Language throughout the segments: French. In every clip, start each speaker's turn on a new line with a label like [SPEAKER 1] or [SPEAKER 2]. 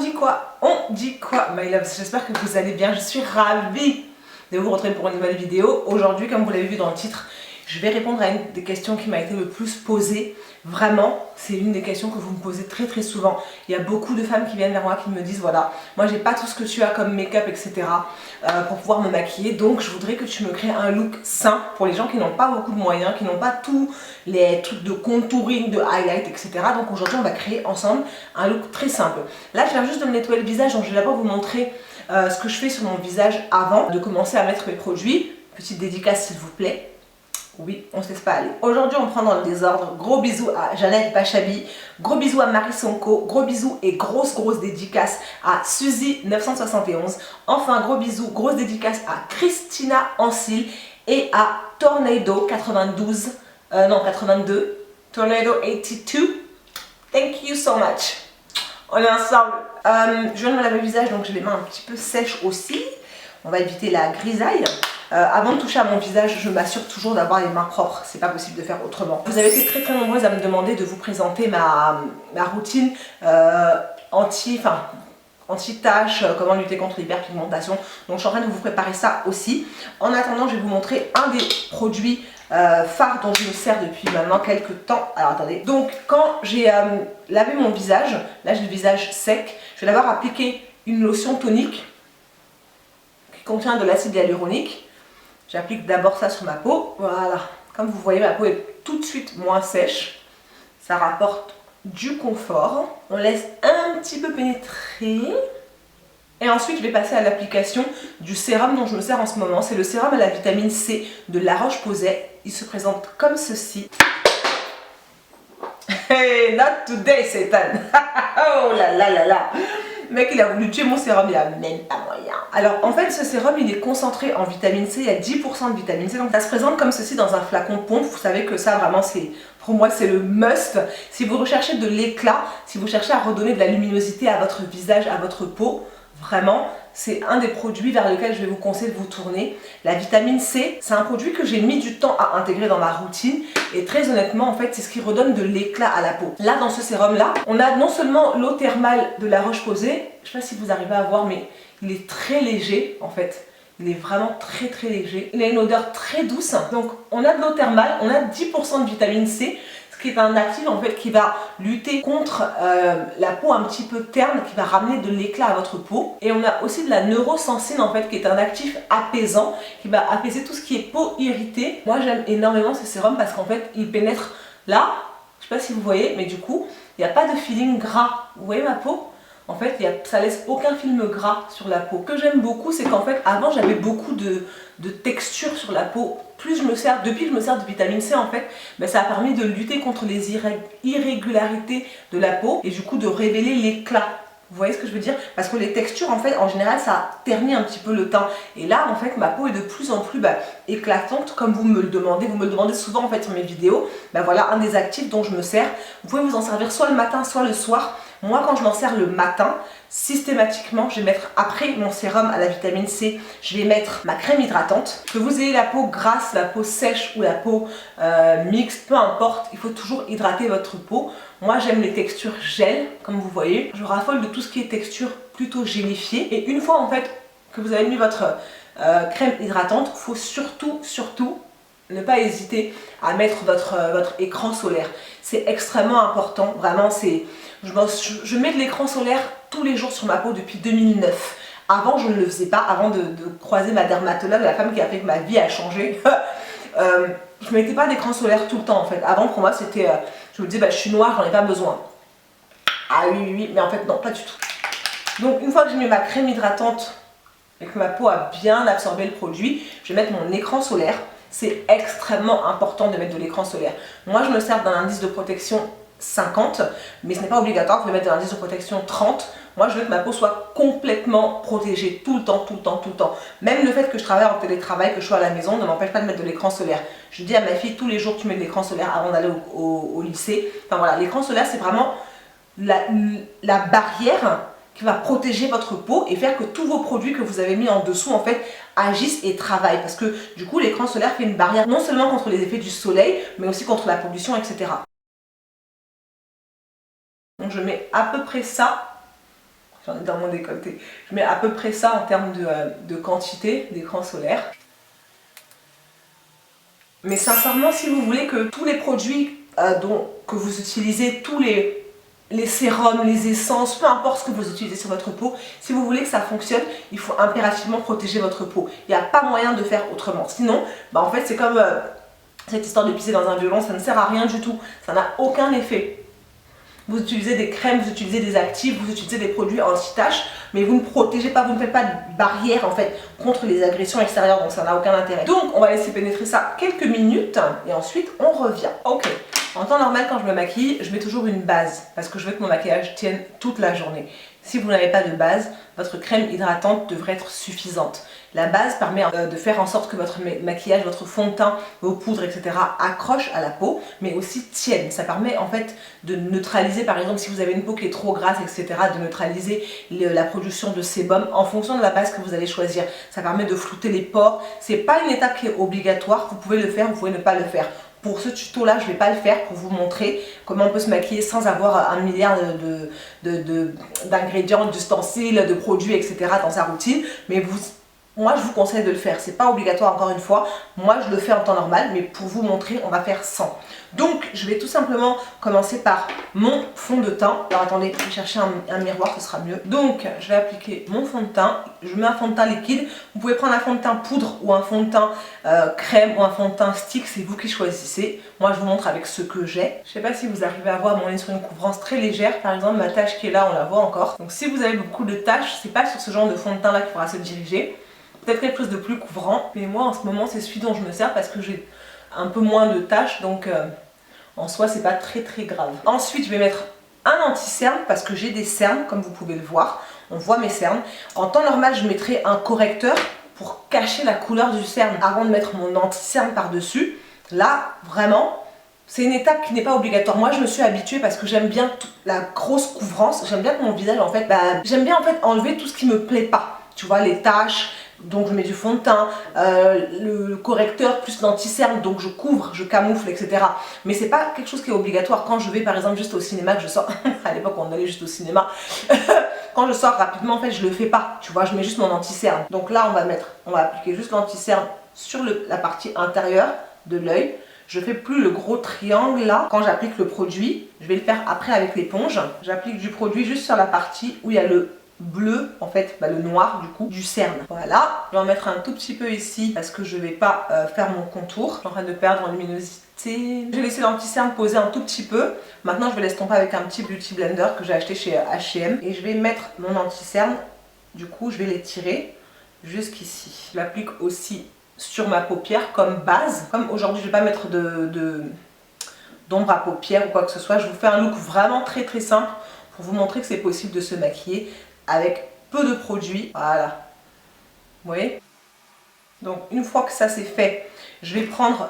[SPEAKER 1] dit quoi? On dit quoi, my loves? J'espère que vous allez bien. Je suis ravie de vous retrouver pour une nouvelle vidéo. Aujourd'hui, comme vous l'avez vu dans le titre, je vais répondre à une des questions qui m'a été le plus posée. Vraiment, c'est une des questions que vous me posez très souvent. Il y a beaucoup de femmes qui viennent vers moi qui me disent voilà, moi j'ai pas tout ce que tu as comme make-up, etc. Pour pouvoir me maquiller. Donc je voudrais que tu me crées un look sain pour les gens qui n'ont pas beaucoup de moyens, qui n'ont pas tous les trucs de contouring, de highlight, etc. Donc aujourd'hui, on va créer ensemble un look très simple. Là, je viens juste de me nettoyer le visage, donc je vais d'abord vous montrer ce que je fais sur mon visage avant de commencer à mettre mes produits. Petite dédicace s'il vous plaît. Oui, on se laisse pas aller. Aujourd'hui, on prend dans le désordre. Gros bisous à Jeannette Bachabi, gros bisous à Marie Sonko, gros bisous et grosse dédicace à Suzy 971. Enfin, gros bisous, grosse dédicace à Christina Ancil et à Tornado 92, non 82, Tornado 82. Thank you so much. On est ensemble. Je viens de me laver le visage, donc j'ai les mains un petit peu sèches aussi. On va éviter la grisaille. Avant de toucher à mon visage, je m'assure toujours d'avoir les mains propres. C'est pas possible de faire autrement. Vous avez été très nombreuses à me demander de vous présenter ma routine anti-taches, comment lutter contre l'hyperpigmentation. Donc je suis en train de vous préparer ça aussi. En attendant, je vais vous montrer un des produits phares dont je me sers depuis maintenant quelques temps. Alors attendez. Donc quand j'ai lavé mon visage, là j'ai le visage sec, je vais d'abord appliquer une lotion tonique qui contient de l'acide hyaluronique. J'applique d'abord ça sur ma peau. Voilà. Comme vous voyez, ma peau est tout de suite moins sèche. Ça rapporte du confort. On laisse un petit peu pénétrer. Et ensuite, je vais passer à l'application du sérum dont je me sers en ce moment. C'est le sérum à la vitamine C de La Roche-Posay. Il se présente comme ceci. Hey, not today, Satan. Oh là là là là. Le mec, il a voulu tuer mon sérum, il a même pas moyen. Alors, en fait, ce sérum, il est concentré en vitamine C. Il y a 10% de vitamine C. Donc, ça se présente comme ceci dans un flacon pompe. Vous savez que ça, vraiment, pour moi, c'est le must. Si vous recherchez de l'éclat, si vous cherchez à redonner de la luminosité à votre visage, à votre peau, vraiment, c'est un des produits vers lesquels je vais vous conseiller de vous tourner. La vitamine C, c'est un produit que j'ai mis du temps à intégrer dans ma routine et très honnêtement, en fait, c'est ce qui redonne de l'éclat à la peau. Là, dans ce sérum-là, on a non seulement l'eau thermale de La Roche-Posay, je ne sais pas si vous arrivez à voir, mais il est très léger, en fait. Il est vraiment très léger. Il a une odeur très douce. Donc, on a de l'eau thermale, on a 10% de vitamine C, qui est un actif en fait qui va lutter contre la peau un petit peu terne, qui va ramener de l'éclat à votre peau. Et on a aussi de la neurosensine en fait qui est un actif apaisant, qui va apaiser tout ce qui est peau irritée. Moi j'aime énormément ce sérum parce qu'en fait il pénètre là, je sais pas si vous voyez, mais du coup il n'y a pas de feeling gras. Vous voyez ma peau? En fait, ça laisse aucun film gras sur la peau. Ce que j'aime beaucoup, c'est qu'en fait, avant, j'avais beaucoup de texture sur la peau. Depuis que je me sers de vitamine C, en fait, ben, ça a permis de lutter contre les irrégularités de la peau et du coup de révéler l'éclat. Vous voyez ce que je veux dire? Parce que les textures, en fait, en général, ça ternit un petit peu le teint. Et là, en fait, ma peau est de plus en plus éclatante, comme vous me le demandez. Vous me le demandez souvent, en fait, sur mes vidéos. Ben voilà, un des actifs dont je me sers. Vous pouvez vous en servir soit le matin, soit le soir. Moi, quand je m'en sers le matin, systématiquement, je vais mettre après mon sérum à la vitamine C, je vais mettre ma crème hydratante. Que vous ayez la peau grasse, la peau sèche ou la peau mixte, peu importe, il faut toujours hydrater votre peau. Moi, j'aime les textures gel, comme vous voyez. Je raffole de tout ce qui est texture plutôt gélifiée. Et une fois, en fait, que vous avez mis votre crème hydratante, il faut surtout ne pas hésiter à mettre votre écran solaire. C'est extrêmement important, vraiment, je mets de l'écran solaire tous les jours sur ma peau depuis 2009. Avant, je ne le faisais pas. Avant de croiser ma dermatologue, la femme qui a fait que ma vie a changé, je ne mettais pas d'écran solaire tout le temps en fait. Avant, pour moi, c'était... je me disais, bah, je suis noire, j'en ai pas besoin. Ah oui, mais en fait, non, pas du tout. Donc, une fois que j'ai mis ma crème hydratante et que ma peau a bien absorbé le produit, je vais mettre mon écran solaire. C'est extrêmement important de mettre de l'écran solaire. Moi, je me sers d'un indice de protection 50, mais ce n'est pas obligatoire, vous pouvez mettre un indice de protection 30. Moi, je veux que ma peau soit complètement protégée tout le temps. Même le fait que je travaille en télétravail, que je sois à la maison, ne m'empêche pas de mettre de l'écran solaire. Je dis à ma fille, tous les jours, tu mets de l'écran solaire avant d'aller au lycée. Enfin voilà, l'écran solaire, c'est vraiment la barrière qui va protéger votre peau et faire que tous vos produits que vous avez mis en dessous, en fait, agissent et travaillent. Parce que, du coup, l'écran solaire fait une barrière non seulement contre les effets du soleil, mais aussi contre la pollution, etc. Donc je mets à peu près ça j'en ai dans mon décolleté. Je mets à peu près ça en termes de quantité d'écran solaire. Mais sincèrement, si vous voulez que tous les produits que vous utilisez, tous les sérums, les essences, peu importe ce que vous utilisez sur votre peau, si vous voulez que ça fonctionne, il faut impérativement protéger votre peau. Il n'y a pas moyen de faire autrement. Sinon, bah en fait, c'est comme cette histoire de pisser dans un violon, ça ne sert à rien du tout. Ça n'a aucun effet. Vous utilisez des crèmes, vous utilisez des actifs, vous utilisez des produits anti-taches, mais vous ne protégez pas, vous ne faites pas de barrière en fait contre les agressions extérieures, donc ça n'a aucun intérêt. Donc on va laisser pénétrer ça quelques minutes et ensuite on revient. Ok, en temps normal quand je me maquille, je mets toujours une base parce que je veux que mon maquillage tienne toute la journée. Si vous n'avez pas de base, votre crème hydratante devrait être suffisante. La base permet de faire en sorte que votre maquillage, votre fond de teint, vos poudres, etc. accrochent à la peau, mais aussi tiennent. Ça permet en fait de neutraliser, par exemple, si vous avez une peau qui est trop grasse, etc., de neutraliser la production de sébum en fonction de la base que vous allez choisir. Ça permet de flouter les pores. C'est pas une étape qui est obligatoire. Vous pouvez le faire, vous pouvez ne pas le faire. Pour ce tuto là, je ne vais pas le faire pour vous montrer comment on peut se maquiller sans avoir un milliard d'ingrédients, d'ustensiles, de produits, etc. dans sa routine. Mais moi je vous conseille de le faire, c'est pas obligatoire encore une fois, moi je le fais en temps normal, mais pour vous montrer on va faire sans. Donc je vais tout simplement commencer par mon fond de teint. Alors attendez, je vais chercher un miroir, ce sera mieux. Donc je vais appliquer mon fond de teint, je mets un fond de teint liquide, vous pouvez prendre un fond de teint poudre ou un fond de teint crème ou un fond de teint stick, c'est vous qui choisissez. Moi je vous montre avec ce que j'ai. Je sais pas si vous arrivez à voir, mais on est sur une couvrance très légère, par exemple ma tache qui est là on la voit encore. Donc si vous avez beaucoup de taches, c'est pas sur ce genre de fond de teint là qu'il faudra se diriger. Peut-être quelque chose de plus couvrant, mais moi en ce moment c'est celui dont je me sers parce que j'ai un peu moins de taches, donc en soi c'est pas très grave. Ensuite je vais mettre un anti-cerne parce que j'ai des cernes comme vous pouvez le voir, on voit mes cernes. En temps normal je mettrai un correcteur pour cacher la couleur du cerne avant de mettre mon anti-cerne par dessus. Là vraiment c'est une étape qui n'est pas obligatoire. Moi je me suis habituée parce que j'aime bien la grosse couvrance, j'aime bien que mon visage en fait, j'aime bien en fait enlever tout ce qui me plaît pas. Tu vois, les taches, donc je mets du fond de teint, le correcteur plus l'anti-cerne, donc je couvre, je camoufle, etc. Mais c'est pas quelque chose qui est obligatoire. Quand je vais par exemple juste au cinéma, que je sors, à l'époque on allait juste au cinéma, quand je sors rapidement en fait je le fais pas, tu vois, je mets juste mon anti-cerne. Donc là on va appliquer juste l'anti-cerne sur la partie intérieure de l'œil. Je fais plus le gros triangle là quand j'applique le produit, je vais le faire après avec l'éponge. J'applique du produit juste sur la partie où il y a le bleu, en fait, le noir du coup, du cerne. Voilà, je vais en mettre un tout petit peu ici parce que je vais pas faire mon contour. Je suis en train de perdre en luminosité. J'ai laissé l'anti-cerne poser un tout petit peu. Maintenant, je vais l'estomper avec un petit beauty blender que j'ai acheté chez H&M. Et je vais mettre mon anti-cerne, du coup, je vais l'étirer jusqu'ici. Je l'applique aussi sur ma paupière comme base. Comme aujourd'hui, je vais pas mettre d'ombre à paupières ou quoi que ce soit. Je vous fais un look vraiment très simple pour vous montrer que c'est possible de se maquiller avec peu de produits. Voilà. Vous voyez? Donc une fois que ça c'est fait, je vais prendre...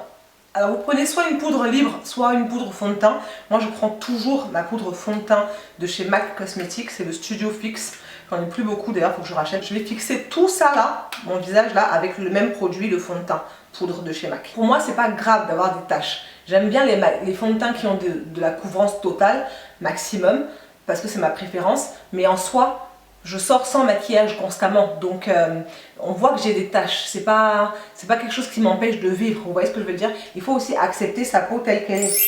[SPEAKER 1] Alors vous prenez soit une poudre libre, soit une poudre fond de teint. Moi je prends toujours ma poudre fond de teint de chez MAC Cosmetics, c'est le Studio Fix. J'en ai plus beaucoup d'ailleurs, il faut que je rachète. Je vais fixer tout ça là, mon visage là, avec le même produit, le fond de teint poudre de chez MAC. Pour moi c'est pas grave d'avoir des taches. J'aime bien les fonds de teint qui ont de la couvrance totale, maximum, parce que c'est ma préférence. Mais en soi, je sors sans maquillage constamment, donc on voit que j'ai des taches. C'est pas quelque chose qui m'empêche de vivre, vous voyez ce que je veux dire? Il faut aussi accepter sa peau telle qu'elle est.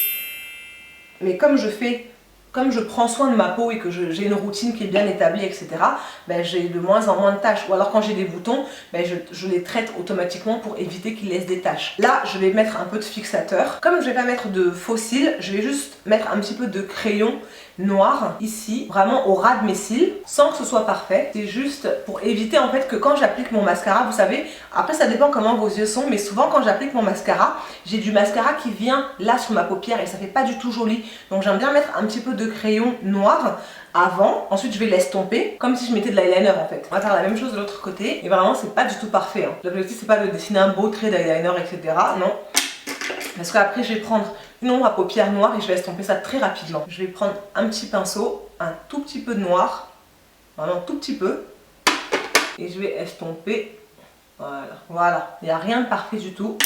[SPEAKER 1] Mais comme je prends soin de ma peau et que j'ai une routine qui est bien établie, etc., j'ai de moins en moins de taches. Ou alors quand j'ai des boutons, je les traite automatiquement pour éviter qu'ils laissent des taches. Là, je vais mettre un peu de fixateur. Comme je vais pas mettre de faux cils, je vais juste mettre un petit peu de crayon noir ici, vraiment au ras de mes cils, sans que ce soit parfait. C'est juste pour éviter en fait que quand j'applique mon mascara, vous savez, après ça dépend comment vos yeux sont, mais souvent quand j'applique mon mascara, j'ai du mascara qui vient là sur ma paupière et ça fait pas du tout joli. Donc j'aime bien mettre un petit peu de crayon noir avant, ensuite je vais l'estomper comme si je mettais de l'eyeliner en fait. On va faire la même chose de l'autre côté et vraiment c'est pas du tout parfait. L'objectif c'est pas de dessiner un beau trait d'eyeliner, etc. Non. Parce qu'après je vais prendre une ombre à paupières noire et je vais estomper ça très rapidement. Je vais prendre un petit pinceau, un tout petit peu de noir, vraiment tout petit peu, et je vais estomper. Voilà, il n'y a rien de parfait du tout.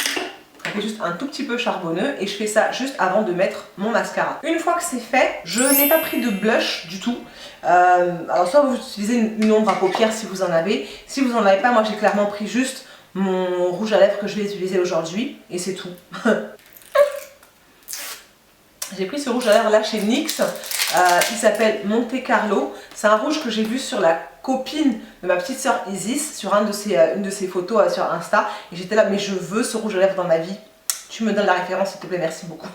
[SPEAKER 1] Ok, fait juste un tout petit peu charbonneux et je fais ça juste avant de mettre mon mascara. Une fois que c'est fait, je n'ai pas pris de blush du tout. Alors soit vous utilisez une ombre à paupières si vous en avez. Si vous en avez pas, moi j'ai clairement pris juste mon rouge à lèvres que je vais utiliser aujourd'hui et c'est tout. J'ai pris ce rouge à lèvres là chez NYX, il s'appelle Monte Carlo. C'est un rouge que j'ai vu sur la copine de ma petite soeur Isis, sur une de ses photos sur Insta. Et j'étais là, mais je veux ce rouge à lèvres dans ma vie. Tu me donnes la référence s'il te plaît, merci beaucoup.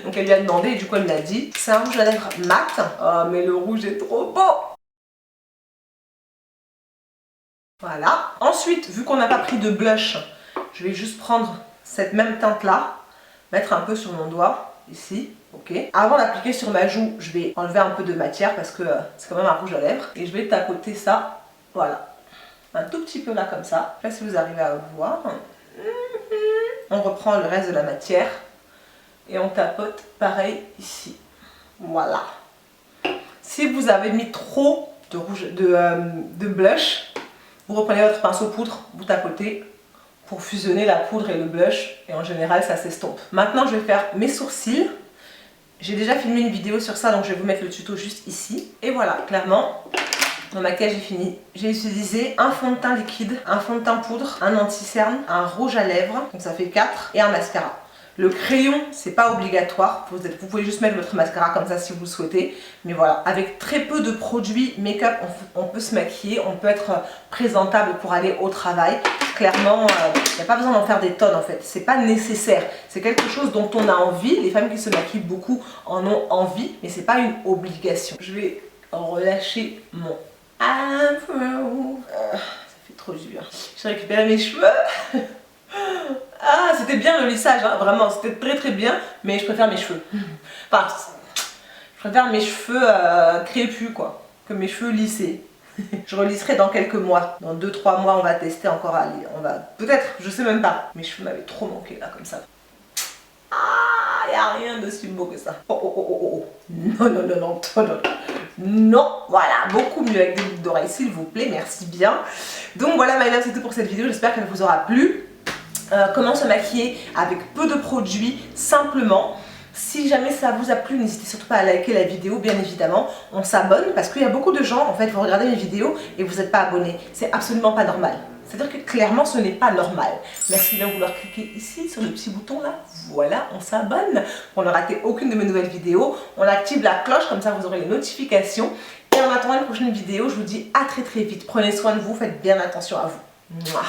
[SPEAKER 1] Donc elle lui a demandé et du coup elle me l'a dit. C'est un rouge à lèvres mat. Oh mais le rouge est trop beau. Voilà. Ensuite, vu qu'on n'a pas pris de blush, je vais juste prendre cette même teinte là, mettre un peu sur mon doigt. Ici, ok. Avant d'appliquer sur ma joue, je vais enlever un peu de matière parce que c'est quand même un rouge à lèvres. Et je vais tapoter ça, voilà. Un tout petit peu là comme ça. Je sais pas si vous arrivez à voir. On reprend le reste de la matière. Et on tapote pareil ici. Voilà. Si vous avez mis trop de blush, vous reprenez votre pinceau poudre, vous tapotez pour fusionner la poudre et le blush et en général ça s'estompe. Maintenant je vais faire mes sourcils. J'ai déjà filmé une vidéo sur ça donc je vais vous mettre le tuto juste ici. Et voilà, clairement mon maquillage est fini. J'ai utilisé un fond de teint liquide, un fond de teint poudre, un anti-cerne, un rouge à lèvres, donc ça fait 4 et un mascara. Le crayon, c'est pas obligatoire, vous pouvez juste mettre votre mascara comme ça si vous le souhaitez. Mais voilà, avec très peu de produits make-up, on peut se maquiller, on peut être présentable pour aller au travail. Clairement, il n'y a pas besoin d'en faire des tonnes en fait, c'est pas nécessaire. C'est quelque chose dont on a envie, les femmes qui se maquillent beaucoup en ont envie, mais c'est pas une obligation. Je vais relâcher mon afro. Ça fait trop du bien. J'ai récupéré mes cheveux. Ah, c'était bien le lissage, hein, vraiment, c'était très bien, mais je préfère mes cheveux. Enfin, je préfère mes cheveux crépus, quoi, que mes cheveux lissés. Je relisserai dans quelques mois. Dans 2-3 mois, on va tester encore à lire. On va... Peut-être, je sais même pas. Mes cheveux m'avaient trop manqué, là, comme ça. Ah, y a rien de si beau que ça. Oh, oh, oh, oh, oh. Non, non, non, non, non, non. Non, voilà, beaucoup mieux avec des boucles d'oreilles, s'il vous plaît, merci bien. Donc voilà, my love, c'est tout pour cette vidéo. J'espère qu'elle vous aura plu. Comment se maquiller avec peu de produits simplement. Si jamais ça vous a plu, n'hésitez surtout pas à liker la vidéo, bien évidemment. On s'abonne parce qu'il y a beaucoup de gens, en fait, vous regardez mes vidéos et vous n'êtes pas abonnés. C'est absolument pas normal. C'est-à-dire que clairement, ce n'est pas normal. Merci de bien vouloir cliquer ici sur le petit bouton là. Voilà, on s'abonne pour ne rater aucune de mes nouvelles vidéos. On active la cloche, comme ça vous aurez les notifications. Et en attendant une prochaine vidéo, je vous dis à très vite. Prenez soin de vous, faites bien attention à vous. Mouah.